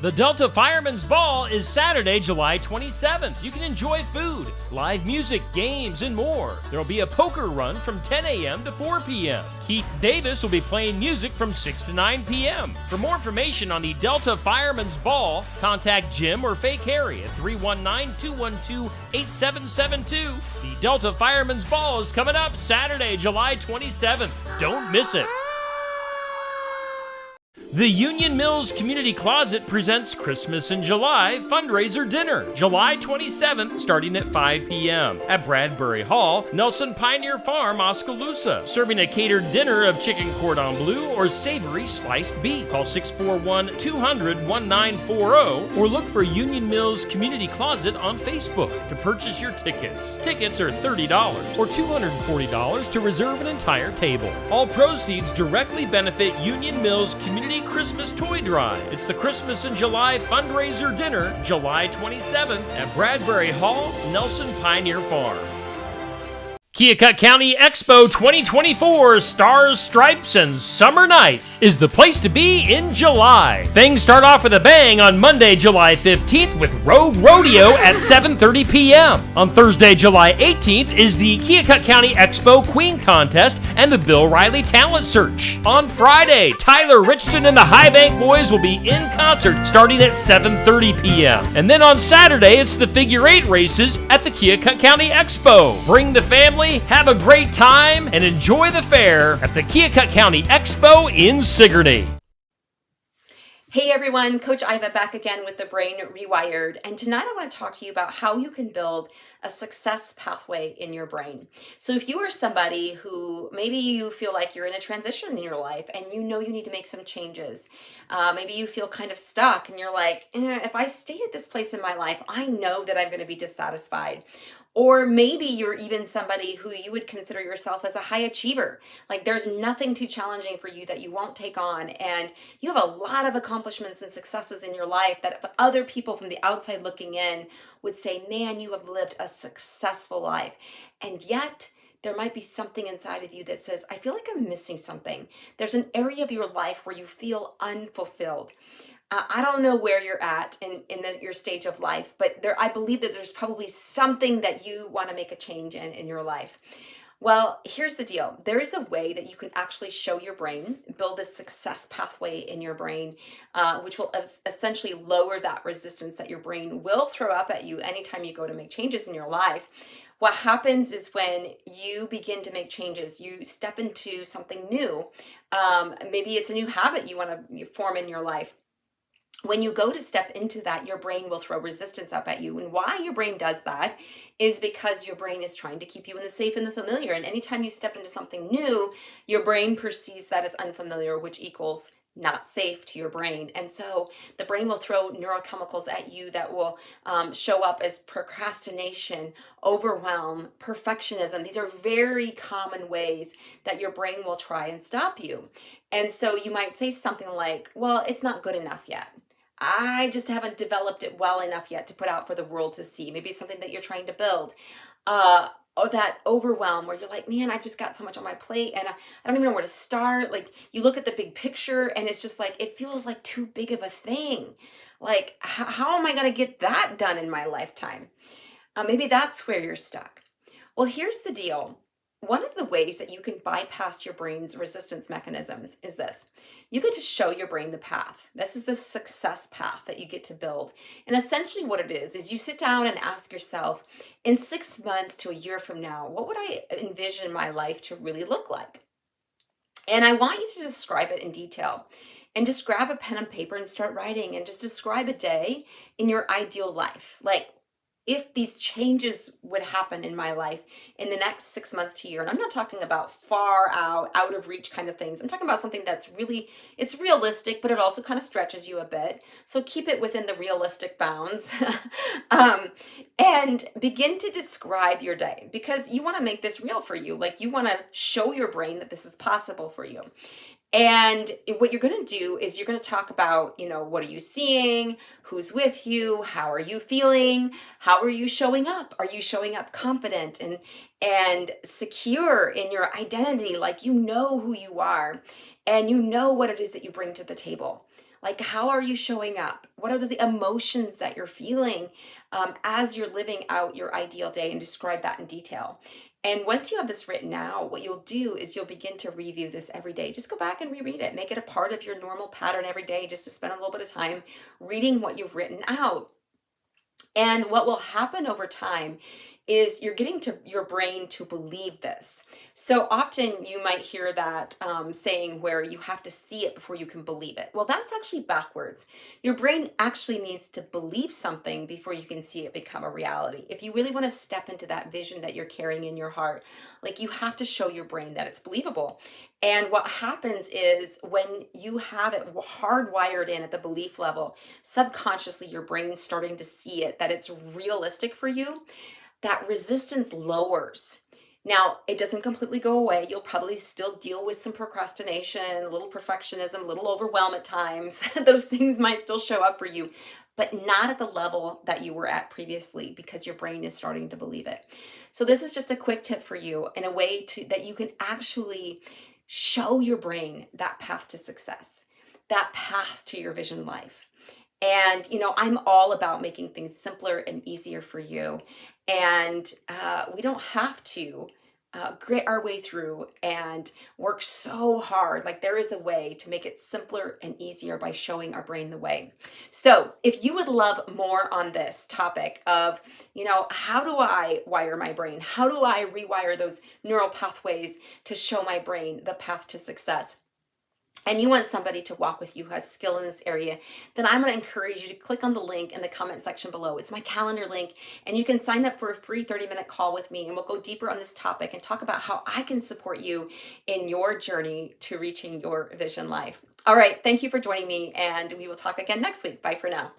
The Delta Fireman's Ball is Saturday, July 27th. You can enjoy food, live music, games, and more. There will be a poker run from 10 a.m. to 4 p.m. Keith Davis will be playing music from 6 to 9 p.m. For more information on the Delta Fireman's Ball, contact Jim or Fake Harry at 319-212-8772. The Delta Fireman's Ball is coming up Saturday, July 27th. Don't miss it. The Union Mills Community Closet presents Christmas in July fundraiser dinner, July 27th, starting at 5 p.m. at Bradbury Hall, Nelson Pioneer Farm, Oskaloosa, serving a catered dinner of chicken cordon bleu or savory sliced beef. Call 641-200-1940 or look for Union Mills Community Closet on Facebook to purchase your tickets. Tickets are $30 or $240 to reserve an entire table. All proceeds directly benefit Union Mills Community Christmas Toy Drive. It's the Christmas in July fundraiser dinner, July 27th at Bradbury Hall, Nelson Pioneer Farm. Keokuk County Expo 2024 Stars, Stripes, and Summer Nights is the place to be in July. Things start off with a bang on Monday, July 15th with Rogue Rodeo at 7:30 p.m. On Thursday, July 18th is the Keokuk County Expo Queen Contest and the Bill Riley Talent Search. On Friday, Tyler Richton and the High Bank Boys will be in concert starting at 7:30 p.m. And then on Saturday, it's the Figure 8 races at the Keokuk County Expo. Bring the family, have a great time, and enjoy the fair at the Keokuk County Expo in Sigourney. Hey everyone, Coach Iva back again with the Brain Rewired, and tonight I want to talk to you about how you can build a success pathway in your brain. So if you are somebody who maybe you feel like you're in a transition in your life and you know you need to make some changes, maybe you feel kind of stuck and you're like, if I stay at this place in my life, I know that I'm going to be dissatisfied. Or maybe you're even somebody who you would consider yourself as a high achiever. Like there's nothing too challenging for you that you won't take on. And you have a lot of accomplishments and successes in your life that other people from the outside looking in would say, man, you have lived a successful life. And yet there might be something inside of you that says, I feel like I'm missing something. There's an area of your life where you feel unfulfilled. I don't know where you're at in your stage of life, but I believe that there's probably something that you want to make a change in your life. Well, here's the deal. There is a way that you can actually show your brain, build a success pathway in your brain, which will essentially lower that resistance that your brain will throw up at you anytime you go to make changes in your life. What happens is when you begin to make changes, you step into something new. Maybe it's a new habit you want to form in your life. When you go to step into that, your brain will throw resistance up at you. And why your brain does that is because your brain is trying to keep you in the safe and the familiar. And anytime you step into something new, your brain perceives that as unfamiliar, which equals not safe to your brain. And so the brain will throw neurochemicals at you that will show up as procrastination, overwhelm, perfectionism. These are very common ways that your brain will try and stop you. And so you might say something like, well, it's not good enough yet. I just haven't developed it well enough yet to put out for the world to see. Maybe it's something that you're trying to build. Or that overwhelm where you're like, man, I've just got so much on my plate and I don't even know where to start. Like you look at the big picture and it's just like, it feels like too big of a thing. Like, how am I going to get that done in my lifetime? Maybe that's where you're stuck. Well, here's the deal. One of the ways that you can bypass your brain's resistance mechanisms is this. You get to show your brain the path. This is the success path that you get to build. And essentially what it is you sit down and ask yourself, in 6 months to a year from now, what would I envision my life to really look like? And I want you to describe it in detail. And just grab a pen and paper and start writing and just describe a day in your ideal life. Like, if these changes would happen in my life in the next 6 months to a year, and I'm not talking about far out of reach kind of things. I'm talking about something that's really, it's realistic, but it also kind of stretches you a bit. So keep it within the realistic bounds and begin to describe your day because you want to make this real for you. Like you want to show your brain that this is possible for you. And what you're going to do is you're going to talk about, what are you seeing? Who's with you? How are you feeling? How are you showing up? Are you showing up confident and secure in your identity, like you know who you are? and you know what it is that you bring to the table. Like, how are you showing up? What are the emotions that you're feeling as you're living out your ideal day, and describe that in detail. And once you have this written out, what you'll do is you'll begin to review this every day. Just go back and reread it. Make it a part of your normal pattern every day, just to spend a little bit of time reading what you've written out. And what will happen over time is you're getting to your brain to believe this. So often you might hear that saying where you have to see it before you can believe it. Well, that's actually backwards. Your brain actually needs to believe something before you can see it become a reality. If you really want to step into that vision that you're carrying in your heart, like, you have to show your brain that it's believable. And what happens is when you have it hardwired in at the belief level, subconsciously your brain's starting to see it, that it's realistic for you, that resistance lowers. Now, it doesn't completely go away. You'll probably still deal with some procrastination, a little perfectionism, a little overwhelm at times. Those things might still show up for you, but not at the level that you were at previously, because your brain is starting to believe it. So this is just a quick tip for you, in a way to that you can actually show your brain that path to success, that path to your vision life. And, I'm all about making things simpler and easier for you. And we don't have to grit our way through and work so hard. Like, there is a way to make it simpler and easier by showing our brain the way. So if you would love more on this topic of, how do I wire my brain? How do I rewire those neural pathways to show my brain the path to success? And you want somebody to walk with you who has skill in this area, then I'm going to encourage you to click on the link in the comment section below. It's my calendar link, and you can sign up for a free 30-minute call with me, and we'll go deeper on this topic and talk about how I can support you in your journey to reaching your vision life. All right, thank you for joining me, and we will talk again next week. Bye for now.